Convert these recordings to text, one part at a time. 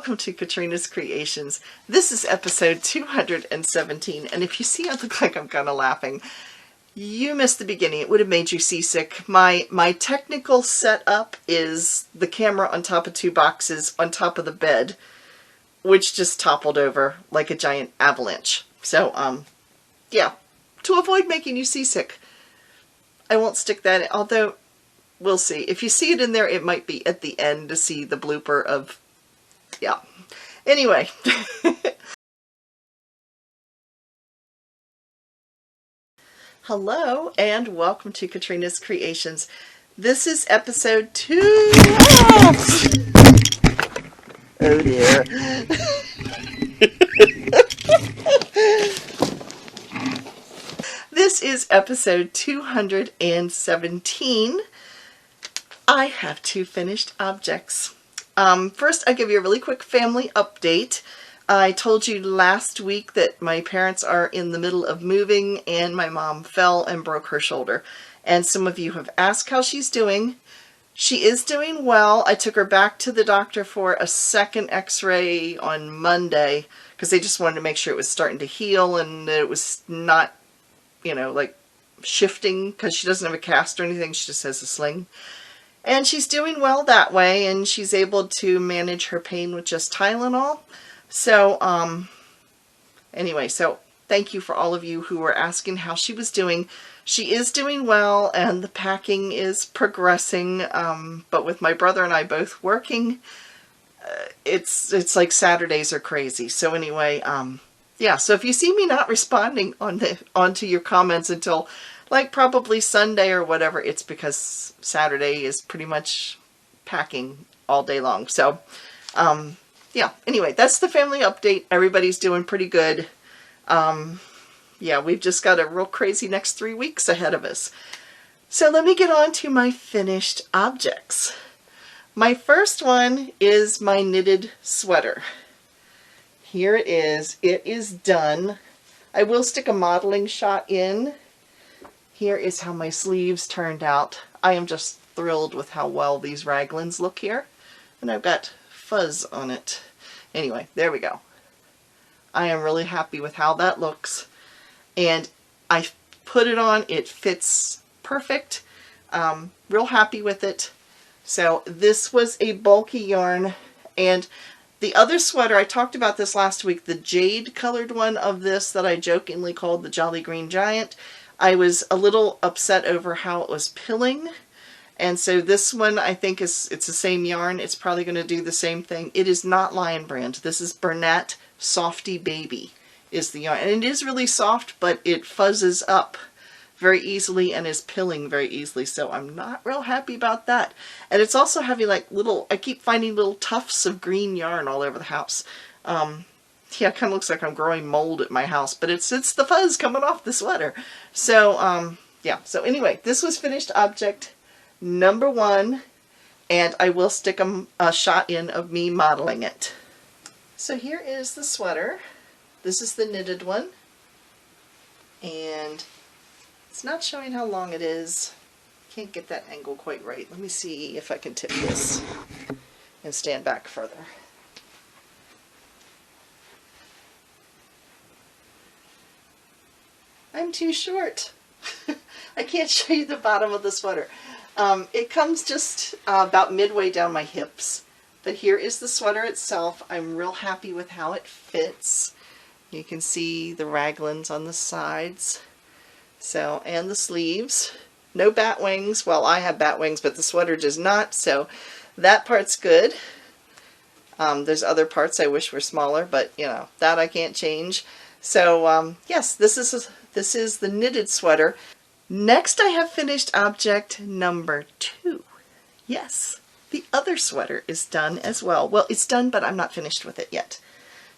welcome to Katrina's Creations. This is episode 217, and if you see I look like I'm kind of laughing, you missed the beginning. It would have made you seasick. My technical setup is the camera on top of two boxes on top of the bed, which just toppled over like a giant avalanche. So, yeah, to avoid making you seasick, I won't stick that in, although we'll see. If you see it in there, it might be at the end to see the blooper of, yeah. Anyway. Hello, and welcome to Katrina's Creations. This is episode 2. Oh dear. This is episode 217. I have 2 finished objects. First, I'll give you a really quick family update. I told you last week that my parents are in the middle of moving and my mom fell and broke her shoulder. And some of you have asked how she's doing. She is doing well. I took her back to the doctor for a second x-ray on Monday because they just wanted to make sure it was starting to heal and that it was not, you know, like shifting, because she doesn't have a cast or anything. She just has a sling. And she's doing well that way, and she's able to manage her pain with just Tylenol. So, anyway, so thank you for all of you who were asking how she was doing. She is doing well, and the packing is progressing, but with my brother and I both working, it's like Saturdays are crazy. So anyway, yeah, so if you see me not responding onto your comments until like probably Sunday or whatever, it's because Saturday is pretty much packing all day long. So, yeah, anyway, that's the family update. Everybody's doing pretty good. Yeah, we've just got a real crazy next 3 weeks ahead of us. So let me get on to my finished objects. My first one is my knitted sweater. Here it is. It is done. I will stick a modeling shot in. Here is how my sleeves turned out. I am just thrilled with how well these raglans look here. And I've got fuzz on it. Anyway, there we go. I am really happy with how that looks. And I put it on. It fits perfect. Real happy with it. So this was a bulky yarn. And the other sweater, I talked about this last week, the jade colored one of this that I jokingly called the Jolly Green Giant. I was a little upset over how it was pilling, and so this one I think it's the same yarn. It's probably going to do the same thing. It is not Lion Brand. This is Bernat Softy Baby is the yarn, and it is really soft, but it fuzzes up very easily and is pilling very easily, so I'm not real happy about that. And it's also having like little, I keep finding little tufts of green yarn all over the house. Yeah, it kind of looks like I'm growing mold at my house, but it's the fuzz coming off the sweater. So, yeah. So anyway, this was finished object number 1, and I will stick a shot in of me modeling it. So here is the sweater. This is the knitted one, and it's not showing how long it is. Can't get that angle quite right. Let me see if I can tip this and stand back further. I'm too short. I can't show you the bottom of the sweater. It comes just about midway down my hips. But here is the sweater itself. I'm real happy with how it fits. You can see the raglans on the sides. So, and the sleeves. No bat wings. Well, I have bat wings, but the sweater does not. So that part's good. There's other parts I wish were smaller, but you know, that I can't change. So, yes, this is the knitted sweater. Next, I have finished object number 2. Yes, the other sweater is done as well. Well, it's done, but I'm not finished with it yet.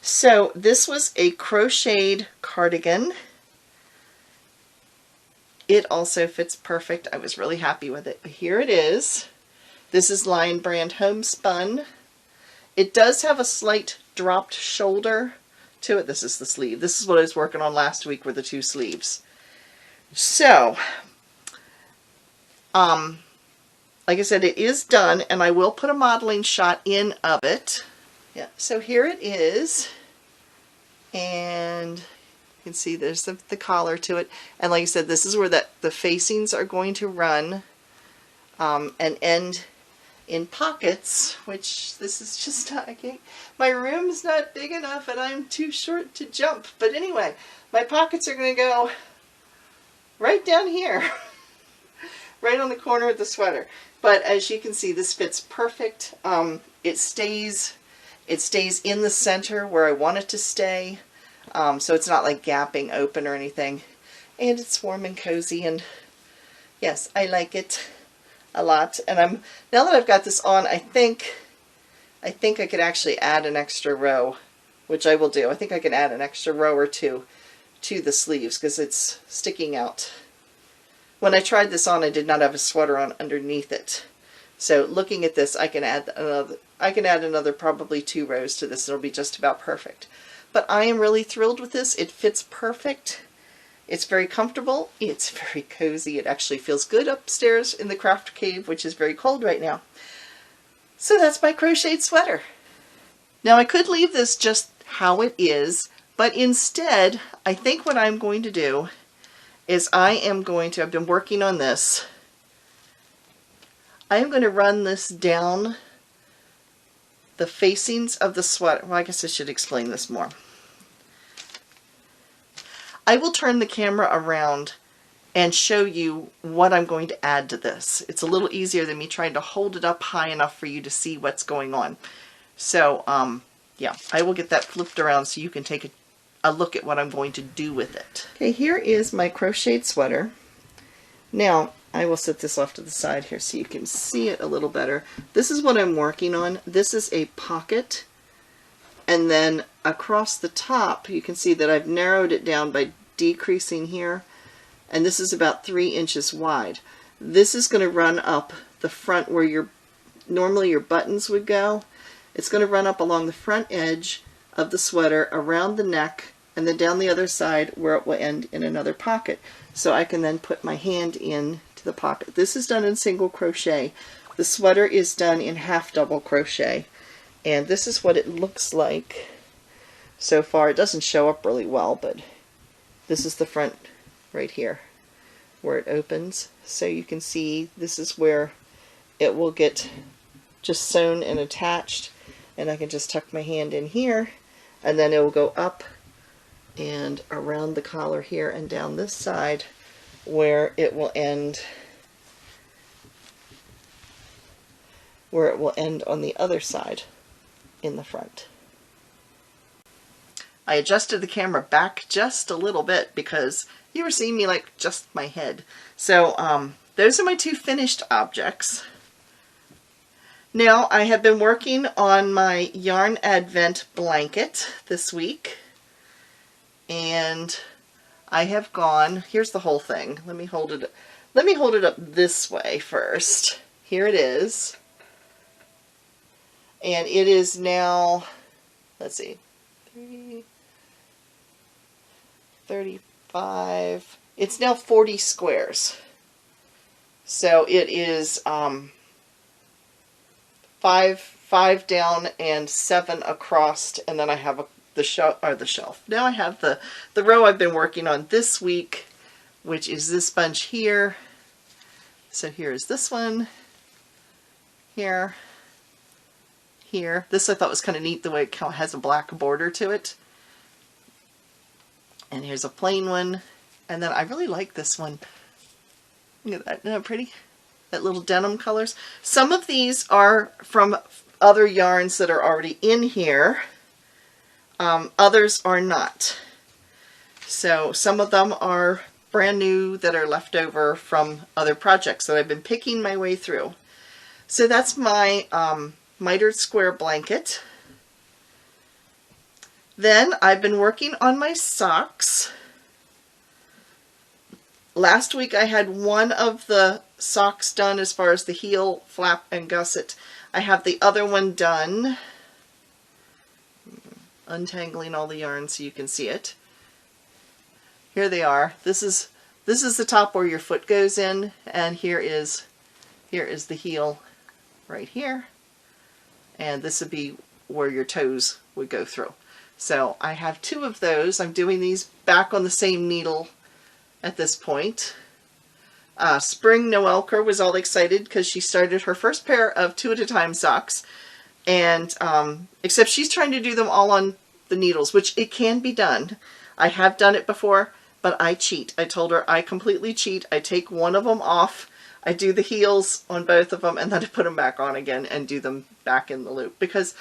So, this was a crocheted cardigan. It also fits perfect. I was really happy with it. But here it is. This is Lion Brand Homespun. It does have a slight dropped shoulder to it. This is the sleeve. This is what I was working on last week, were the 2 sleeves. So, like I said, it is done, and I will put a modeling shot in of it. Yeah, so here it is, and you can see there's the collar to it, and like I said, this is where the facings are going to run and end in pockets, which this is just not, my room's not big enough and I'm too short to jump. But anyway, my pockets are going to go right down here, right on the corner of the sweater. But as you can see, this fits perfect. It stays in the center where I want it to stay. So it's not like gapping open or anything. And it's warm and cozy, and yes, I like it a lot. And now that I've got this on, I think I could actually add an extra row, which I will do. I think I can add an extra row or two to the sleeves because it's sticking out. When I tried this on, I did not have a sweater on underneath it. So looking at this, I can add another probably 2 rows to this. It'll be just about perfect. But I am really thrilled with this. It fits perfect. It's very comfortable. It's very cozy. It actually feels good upstairs in the craft cave, which is very cold right now. So that's my crocheted sweater. Now I could leave this just how it is, but instead, I think what I'm going to do is I've been working on this. I am going to run this down the facings of the sweater. Well, I guess I should explain this more. I will turn the camera around and show you what I'm going to add to this. It's a little easier than me trying to hold it up high enough for you to see what's going on. So, yeah, I will get that flipped around so you can take a look at what I'm going to do with it. Okay, here is my crocheted sweater. Now, I will set this off to the side here so you can see it a little better. This is what I'm working on. This is a pocket, and then across the top you can see that I've narrowed it down by decreasing here, and this is about 3 inches wide. This is going to run up the front where normally your buttons would go. It's going to run up along the front edge of the sweater, around the neck, and then down the other side where it will end in another pocket. So I can then put my hand in to the pocket. This is done in single crochet. The sweater is done in half double crochet. And this is what it looks like so far. It doesn't show up really well, but this is the front right here where it opens. So you can see this is where it will get just sewn and attached. And I can just tuck my hand in here, and then it will go up and around the collar here and down this side where it will end on the other side in the front. I adjusted the camera back just a little bit because you were seeing me like just my head. So those are my 2 finished objects. Now I have been working on my yarn advent blanket this week, and I have gone, here's the whole thing. Let me hold it up this way first. Here it is. And it is now, let's see, 35, it's now 40 squares. So it is 5 down and 7 across, and then I have the shelf. Now I have the row I've been working on this week, which is this bunch here. So here is this one, here. This I thought was kind of neat the way it has a black border to it. And here's a plain one. And then I really like this one. Look at that, isn't that pretty? That little denim colors. Some of these are from other yarns that are already in here. Others are not. So some of them are brand new that are left over from other projects that I've been picking my way through. So that's my mitered square blanket. Then I've been working on my socks. Last week I had one of the socks done as far as the heel, flap, and gusset. I have the other one done. Untangling all the yarn so you can see it. Here they are. This is the top where your foot goes in, and here is the heel right here. And this would be where your toes would go through. So I have 2 of those. I'm doing these back on the same needle at this point. Spring Noelker was all excited because she started her first pair of 2 at a time socks. And except she's trying to do them all on the needles, which it can be done. I have done it before, but I cheat. I told her I completely cheat. I take one of them off. I do the heels on both of them, and then I put them back on again and do them back in the loop. Because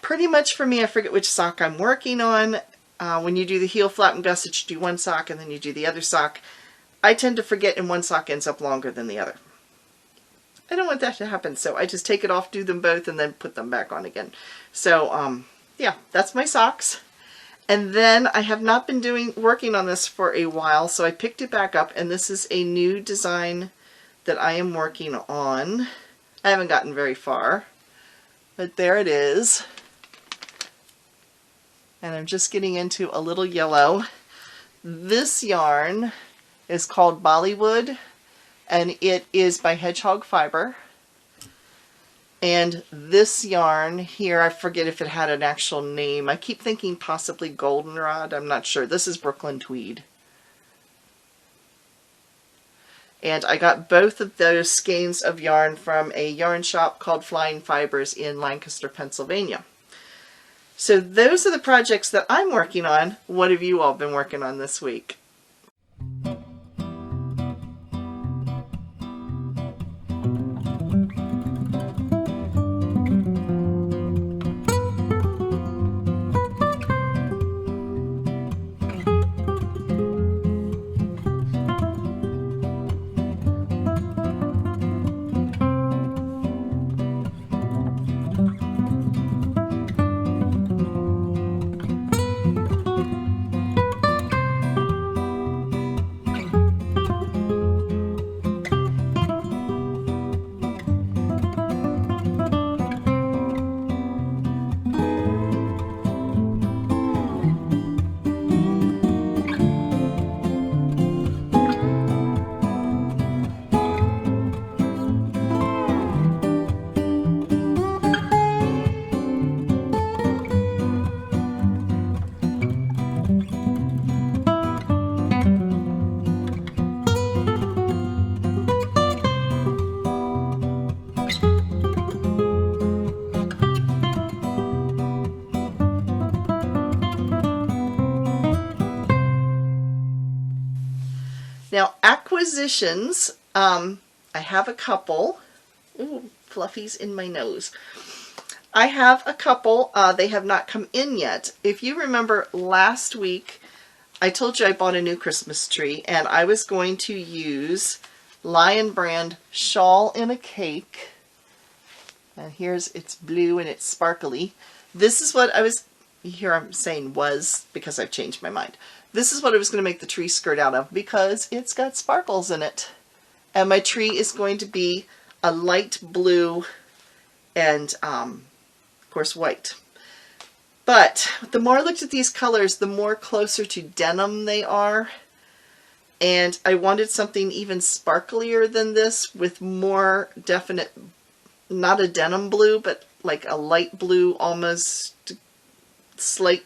pretty much for me, I forget which sock I'm working on. When you do the heel flap and gusset, you do one sock and then you do the other sock. I tend to forget and one sock ends up longer than the other. I don't want that to happen, so I just take it off, do them both, and then put them back on again. So, yeah, that's my socks. And then I have not been working on this for a while, so I picked it back up, and this is a new design that I am working on. I haven't gotten very far, but there it is. And I'm just getting into a little yellow. This yarn is called Bollywood, and it is by Hedgehog Fiber. And this yarn here, I forget if it had an actual name. I keep thinking possibly Goldenrod. I'm not sure. This is Brooklyn Tweed. And I got both of those skeins of yarn from a yarn shop called Flying Fibers in Lancaster, Pennsylvania. So those are the projects that I'm working on. What have you all been working on this week? Now, acquisitions, I have a couple. Ooh, Fluffy's in my nose. I have a couple. They have not come in yet. If you remember last week, I told you I bought a new Christmas tree, and I was going to use Lion Brand Shawl in a Cake. And it's blue and it's sparkly. This is what I was, here I'm saying was, because I've changed my mind. This is what I was going to make the tree skirt out of because it's got sparkles in it. And my tree is going to be a light blue and, of course, white. But the more I looked at these colors, the more closer to denim they are. And I wanted something even sparklier than this with more definite, not a denim blue, but like a light blue, almost slight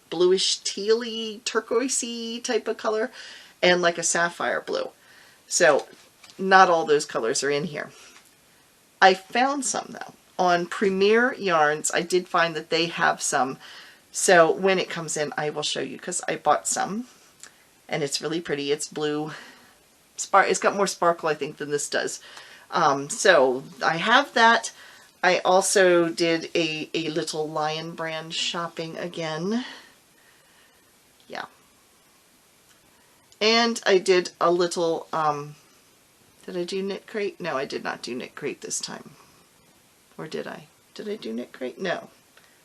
bluish tealy, turquoisey type of color, and like a sapphire blue. So not all those colors are in here. I found some though. On Premier Yarns, I did find that they have some. So when it comes in, I will show you because I bought some. And it's really pretty. It's blue. It's got more sparkle, I think, than this does. So I have that. I also did a little Lion Brand shopping again. Yeah. And I did a little, did I do Knit Crate? No, I did not do Knit Crate this time. Or did I? Did I do Knit Crate? No.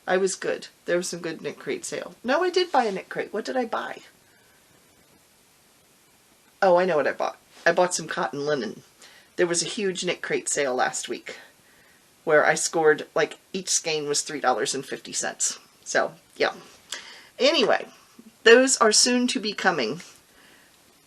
I was good. There was some good Knit Crate sale. No, I did buy a Knit Crate. What did I buy? Oh, I know what I bought. I bought some cotton linen. There was a huge Knit Crate sale last week where I scored, like, each skein was $3.50. So, yeah. Anyway, those are soon to be coming.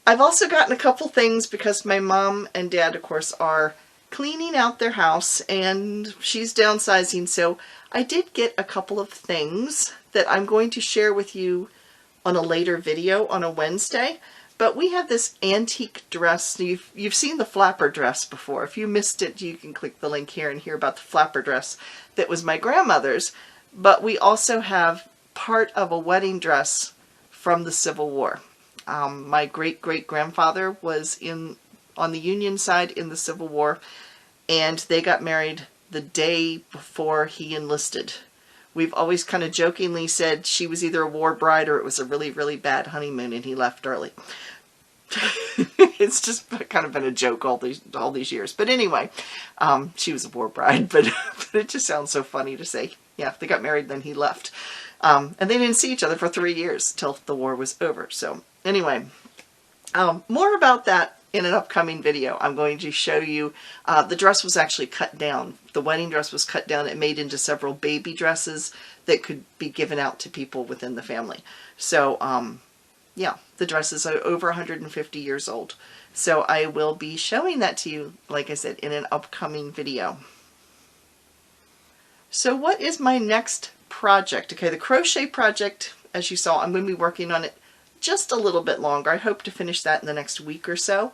I've also gotten a couple things because my mom and dad, of course, are cleaning out their house, and she's downsizing, so I did get a couple of things that I'm going to share with you on a later video on a Wednesday. But we have this antique dress. You've seen the flapper dress before. If you missed it, you can click the link here and hear about the flapper dress that was my grandmother's. But we also have part of a wedding dress from the Civil War. My great-great-grandfather was on the Union side in the Civil War, and they got married the day before he enlisted. We've always kind of jokingly said she was either a war bride or it was a really, really bad honeymoon and he left early. It's just kind of been a joke all these years. But anyway, she was a war bride, but it just sounds so funny to say, yeah, they got married, then he left. And they didn't see each other for 3 years till the war was over. So anyway, more about that in an upcoming video. I'm going to show you, the dress was actually cut down. The wedding dress was cut down. It made into several baby dresses that could be given out to people within the family. So, yeah, the dress is over 150 years old. So I will be showing that to you, like I said, in an upcoming video. So what is my next project? Okay, the crochet project, as you saw, I'm going to be working on it just a little bit longer. I hope to finish that in the next week or so.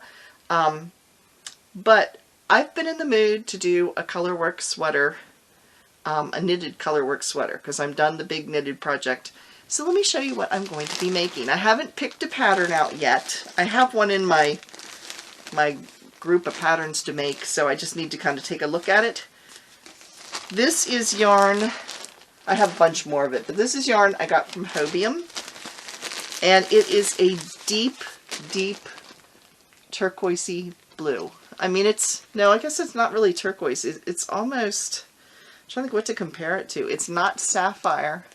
But I've been in the mood to do a colorwork sweater, a knitted colorwork sweater, because I'm done the big knitted project. So let me show you what I'm going to be making. I haven't picked a pattern out yet. I have one in my group of patterns to make, so I just need to kind of take a look at it. This is yarn. I have a bunch more of it, but this is yarn I got from Hobium. And it is a deep, deep turquoisey blue. I mean, no, I guess it's not really turquoise. It's almost, I'm trying to think what to compare it to. It's not sapphire.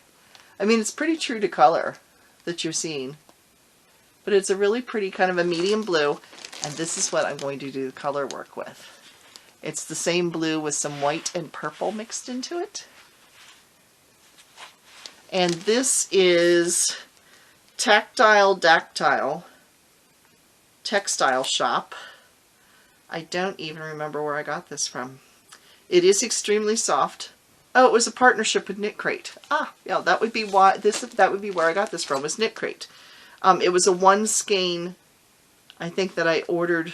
I mean, it's pretty true to color that you're seeing. But it's a really pretty kind of a medium blue. And this is what I'm going to do the color work with. It's the same blue with some white and purple mixed into it. And this is Tactile Dactyle Textile Shop. I don't even remember where I got this from. It is extremely soft. Oh, it was a partnership with Knit Crate. Ah, yeah, that would be why that would be where I got this from, was Knit Crate. It was a one skein, I think, that I ordered.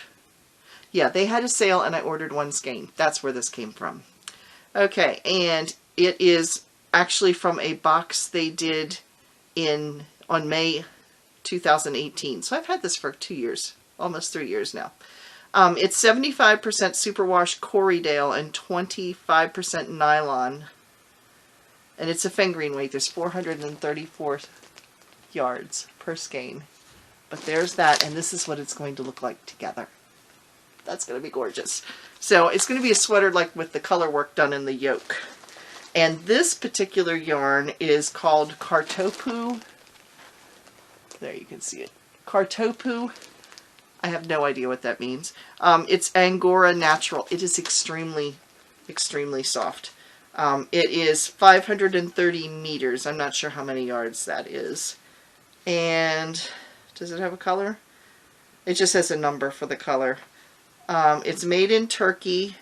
Yeah, they had a sale and I ordered one skein. That's where this came from. Okay, and it is actually from a box they did on May 2018. So I've had this for 2 years, almost 3 years now. It's 75% superwash Corriedale and 25% nylon. And it's a fingering weight. There's 434 yards per skein. But there's that, and this is what it's going to look like together. That's going to be gorgeous. So it's going to be a sweater like with the color work done in the yoke. And this particular yarn is called Kartopu. There, you can see it. Kartopu. I have no idea what that means. It's Angora Natural. It is extremely, extremely soft. It is 530 meters. I'm not sure how many yards that is. And does it have a color? It just has a number for the color. It's made in Turkey.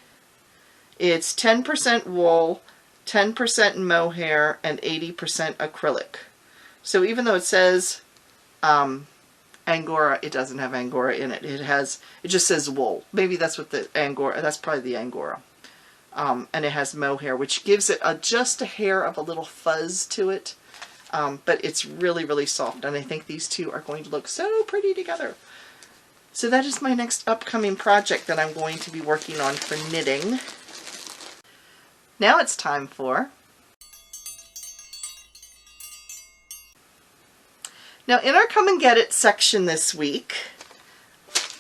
It's 10% wool, 10% mohair, and 80% acrylic. So even though it says Angora, it doesn't have Angora in it. It just says wool. Maybe that's what the Angora, that's probably the Angora. And it has mohair, which gives it just a hair of a little fuzz to it. But it's really, really soft. And I think these two are going to look so pretty together. So that is my next upcoming project that I'm going to be working on for knitting. Now it's time for... Now in our Come and Get It section this week,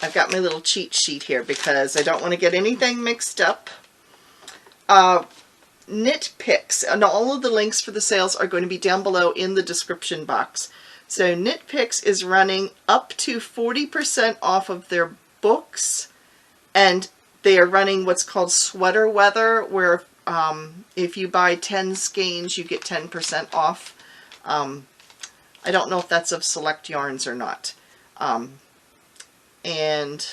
I've got my little cheat sheet here because I don't want to get anything mixed up. Knit Picks, and all of the links for the sales are going to be down below in the description box. So Knit Picks is running up to 40% off of their books, and they are running what's called Sweater Weather, where if you buy 10 skeins, you get 10% off. I don't know if that's of select yarns or not. And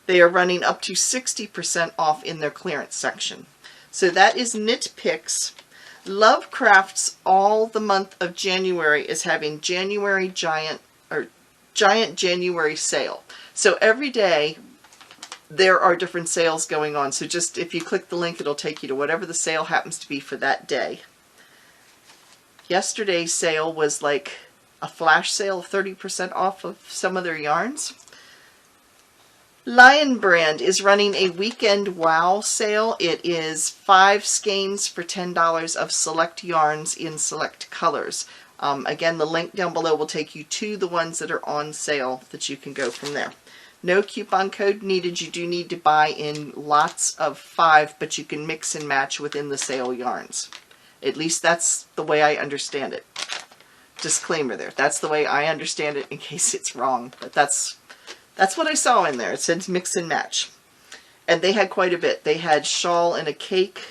They are running up to 60% off in their clearance section. So that is Knit Picks. Lovecrafts all the month of January is having January Giant January sale. So every day there are different sales going on. So just if you click the link, it'll take you to whatever the sale happens to be for that day. Yesterday's sale was like a flash sale of 30% off of some of their yarns. Lion Brand is running a weekend wow sale. It is 5 skeins for $10 of select yarns in select colors. Again, the link down below will take you to the ones that are on sale that you can go from there. No coupon code needed. You do need to buy in lots of 5, but you can mix and match within the sale yarns. At least that's the way I understand it. Disclaimer there. That's the way I understand it in case it's wrong. But that's what I saw in there. It said mix and match. And they had quite a bit. They had shawl and a cake.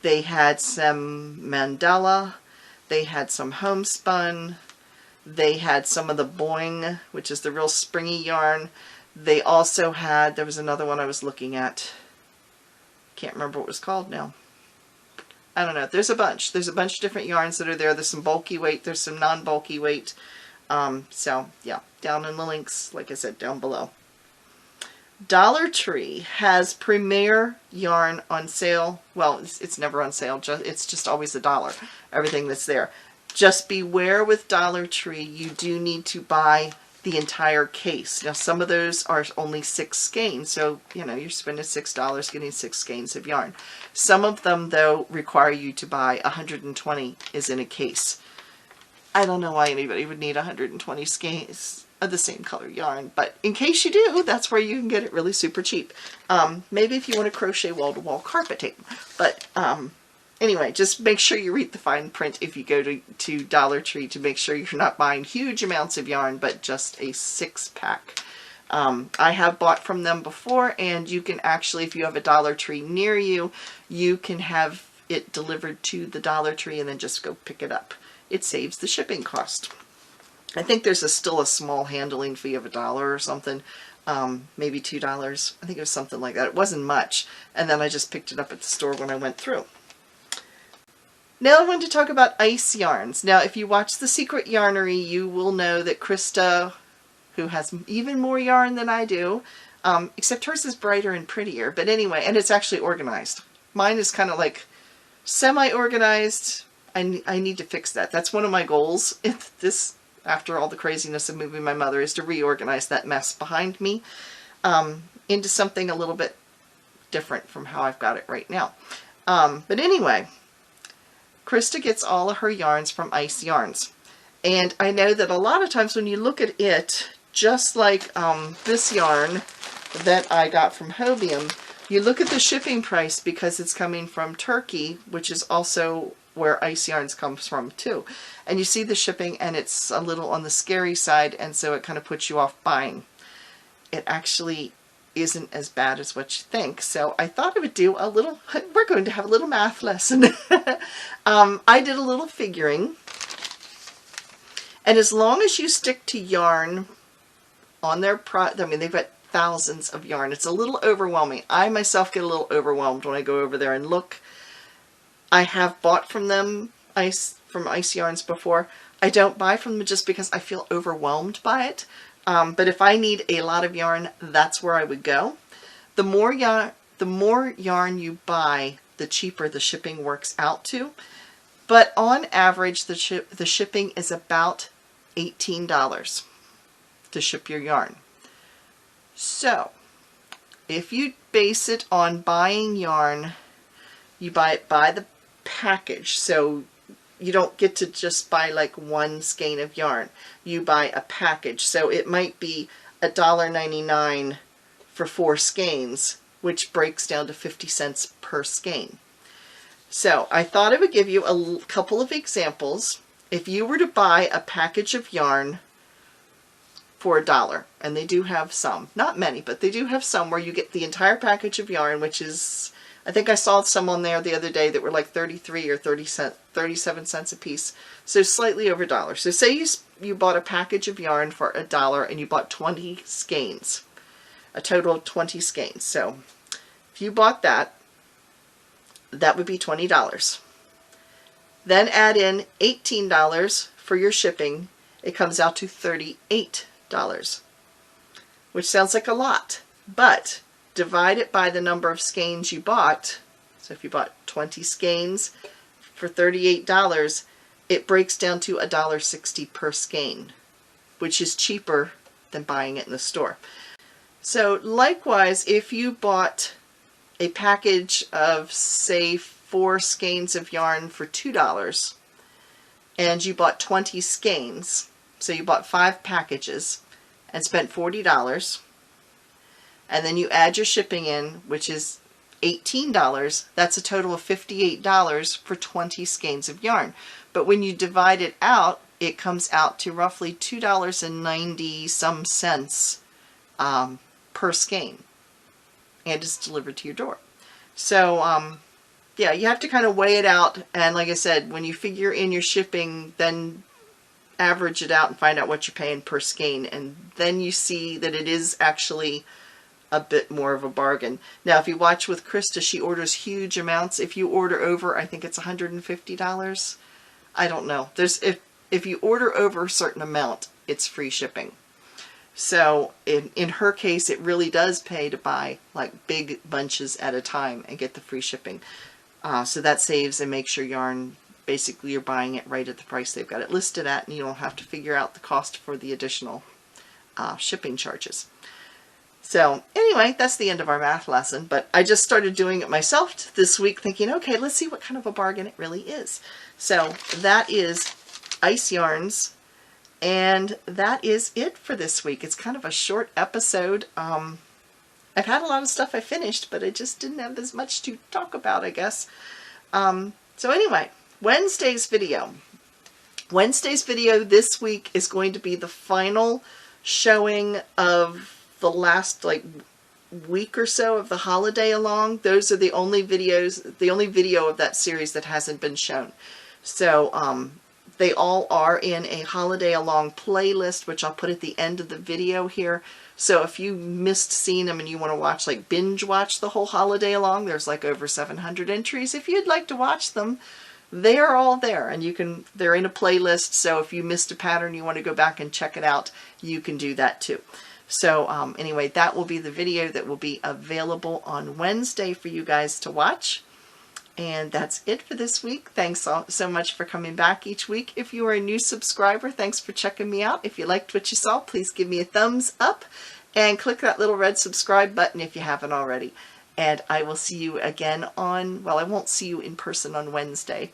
They had some mandala. They had some homespun. They had some of the boing, which is the real springy yarn. They also had, there was another one I was looking at. Can't remember what it was called now. I don't know. There's a bunch. There's a bunch of different yarns that are there. There's some bulky weight. There's some non-bulky weight. So, yeah. Down in the links, like I said, down below. Dollar Tree has Premier yarn on sale. Well, it's never on sale. It's just always $1. Everything that's there. Just beware with Dollar Tree. You do need to buy the entire case. Now, some of those are only 6 skeins, so, you know, you're spending $6 getting 6 skeins of yarn. Some of them, though, require you to buy 120 is in a case. I don't know why anybody would need 120 skeins of the same color yarn, but in case you do, that's where you can get it really super cheap. Maybe if you want to crochet wall-to-wall carpet tape, but anyway, just make sure you read the fine print if you go to Dollar Tree to make sure you're not buying huge amounts of yarn, but just a 6-pack. I have bought from them before, and you can actually, if you have a Dollar Tree near you, you can have it delivered to the Dollar Tree and then just go pick it up. It saves the shipping cost. I think there's still a small handling fee of $1 or something. Maybe $2. I think it was something like that. It wasn't much. And then I just picked it up at the store when I went through. Now I want to talk about ice yarns. Now if you watch The Secret Yarnery, you will know that Krista, who has even more yarn than I do, except hers is brighter and prettier, but anyway, and it's actually organized. Mine is kind of like semi-organized. I need to fix that. That's one of my goals. After all the craziness of moving my mother, is to reorganize that mess behind me into something a little bit different from how I've got it right now. But anyway, Krista gets all of her yarns from Ice Yarns. And I know that a lot of times when you look at it, just like this yarn that I got from Hobium, you look at the shipping price because it's coming from Turkey, which is also where Ice Yarns comes from too. And you see the shipping and it's a little on the scary side, and so it kind of puts you off buying. It actually isn't as bad as what you think. So I thought I would do a little, we're going to have a little math lesson. I did a little figuring. And as long as you stick to yarn on their I mean, they've got thousands of yarn. It's a little overwhelming. I myself get a little overwhelmed when I go over there and look. I have bought from them from Ice Yarns before. I don't buy from them just because I feel overwhelmed by it. But if I need a lot of yarn, that's where I would go. The more yarn you buy, the cheaper the shipping works out to. But on average, the shipping is about $18 to ship your yarn. So, if you base it on buying yarn, you buy it by the package. So you don't get to just buy like one skein of yarn. You buy a package. So it might be $1.99 for 4 skeins, which breaks down to 50 cents per skein. So I thought I would give you a couple of examples. If you were to buy a package of yarn for $1, and they do have some, not many, but they do have some where you get the entire package of yarn, which is, I think I saw some on there the other day that were like 33 or 37 cents a piece. So slightly over $1. So say you bought a package of yarn for $1 and you bought 20 skeins. a total of 20 skeins. So if you bought that, that would be $20. Then add in $18 for your shipping. It comes out to $38, which sounds like a lot, but divide it by the number of skeins you bought. So if you bought 20 skeins for $38, it breaks down to $1.60 per skein, which is cheaper than buying it in the store. So likewise, if you bought a package of, say, 4 skeins of yarn for $2, and you bought 20 skeins, so you bought 5 packages and spent $40, and then you add your shipping in, which is $18, that's a total of $58 for 20 skeins of yarn. But when you divide it out, it comes out to roughly $2.90 some cents per skein, and it's delivered to your door. So yeah, you have to kind of weigh it out, and like I said, when you figure in your shipping, then average it out and find out what you're paying per skein, and then you see that it is actually a bit more of a bargain. Now, if you watch with Krista, she orders huge amounts. If you order over, I think it's $150. I don't know. There's if you order over a certain amount, it's free shipping. So in her case, it really does pay to buy like big bunches at a time and get the free shipping. So that saves and makes your yarn, basically you're buying it right at the price they've got it listed at, and you don't have to figure out the cost for the additional shipping charges. So anyway, that's the end of our math lesson, but I just started doing it myself this week thinking, okay, let's see what kind of a bargain it really is. So that is Ice Yarns, and that is it for this week. It's kind of a short episode. I've had a lot of stuff I finished, but I just didn't have as much to talk about, I guess. So anyway, Wednesday's video. Wednesday's video this week is going to be the final showing of the last week or so of the holiday along. Those are the only videos, the only video of that series that hasn't been shown. So they all are in a holiday along playlist, which I'll put at the end of the video here. So if you missed seeing them and you want to watch, like binge watch the whole holiday along, there's like over 700 entries. If you'd like to watch them, they are all there, and you can, they're in a playlist. So if you missed a pattern, you want to go back and check it out, you can do that too. So anyway, that will be the video that will be available on Wednesday for you guys to watch. And that's it for this week. Thanks so much for coming back each week. If you are a new subscriber, thanks for checking me out. If you liked what you saw, please give me a thumbs up and click that little red subscribe button if you haven't already. And I will see you again on, well, I won't see you in person on Wednesday.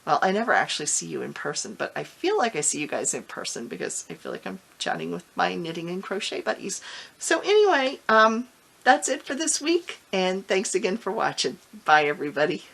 Well, I never actually see you in person, but I feel like I see you guys in person because I feel like I'm chatting with my knitting and crochet buddies. So anyway, that's it for this week, and thanks again for watching. Bye, everybody.